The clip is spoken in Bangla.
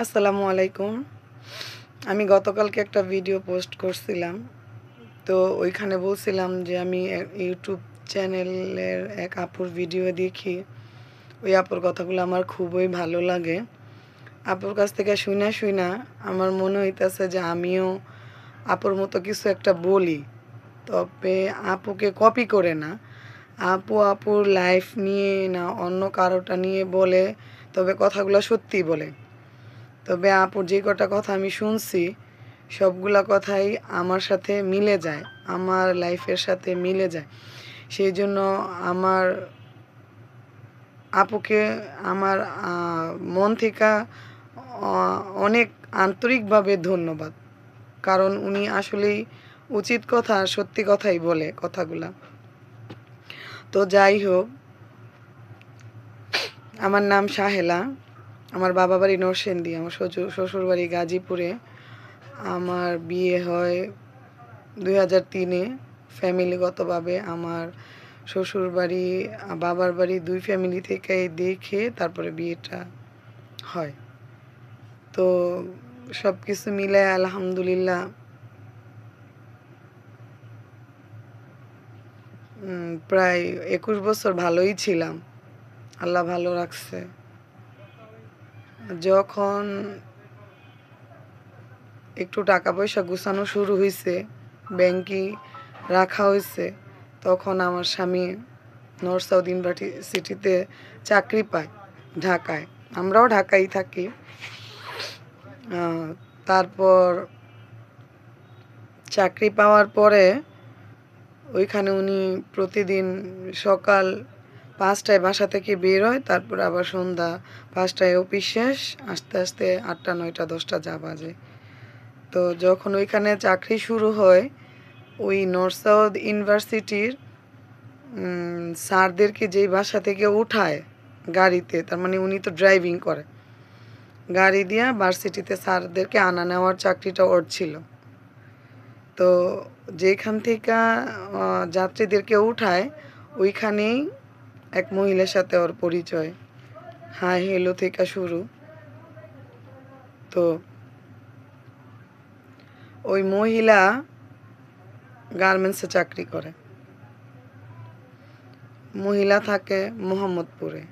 আসসালামু আলাইকুম। আমি গতকালকে একটা ভিডিও পোস্ট করছিলাম। তো ওইখানে বলছিলাম যে আমি ইউটিউব চ্যানেলের এক আপুর ভিডিও দেখি। ওই আপুর কথাগুলো আমার খুবই ভালো লাগে। আপুর কাছ থেকে শুইনা শুইনা আমার মনে হইতেছে যে আমিও আপুর মতো কিছু একটা বলি। তবে আপুকে কপি করে না। আপুর লাইফ নিয়ে না অন্য কারোটা নিয়ে বলে, তবে কথাগুলো সত্যিই বলে। তবে আপুর যে কটা কথা আমি শুনছি সবগুলা কথাই আমার সাথে মিলে যায়, আমার লাইফের সাথে মিলে যায়। সেই জন্য আমার আপুকে আমার মন থেকে অনেক আন্তরিকভাবে ধন্যবাদ। কারণ উনি আসলেই উচিত কথা আর সত্যি কথাই বলে কথাগুলা। তো যাই হোক, আমার নাম সাহেলা। আমার বাবা বাড়ি নরসিংদী, আমার শ্বশুর বাড়ি গাজীপুরে। আমার বিয়ে হয় 2003-এ। ফ্যামিলিগতভাবে আমার শ্বশুর বাড়ি বাবার বাড়ি দুই ফ্যামিলি থেকে দেখে তারপরে বিয়েটা হয়। তো সব কিছু মিলে আলহামদুলিল্লাহ প্রায় 21 বছর ভালোই ছিলাম, আল্লাহ ভালো রাখছে। যখন একটু টাকা পয়সা গুছানো শুরু হয়েছে, ব্যাংকে রাখা হয়েছে, তখন আমার স্বামী নর্থ সাউথ ইউনিভার্সিটিতে চাকরি পায় ঢাকায়। আমরাও ঢাকায় থাকি। তারপর চাকরি পাওয়ার পরে ওইখানে উনি প্রতিদিন সকাল 5টায় বাসা থেকে বের হয়, তারপর আবার সন্ধ্যা 5টায় অফিস শেষ, আস্তে আস্তে 8টা 9টা 10টা যা বাজে। তো যখন ওইখানে চাকরি শুরু হয়, ওই নর্থ সাউথ ইউনিভার্সিটির স্যারদেরকে যেই বাসা থেকে উঠায় গাড়িতে, তার মানে উনি তো ড্রাইভিং করে, গাড়ি দিয়া ভার্সিটিতে স্যারদেরকে আনা নেওয়ার চাকরিটা ওর ছিল। তো যেখান থেকে যাত্রীদেরকে উঠায় ওইখানেই এক মহিলার সাথে ওর পরিচয়, হাই হেলো থেকে শুরু। তো ওই মহিলা গার্মেন্টসে চাকরি করে, মহিলা থাকে মোহাম্মদপুরে।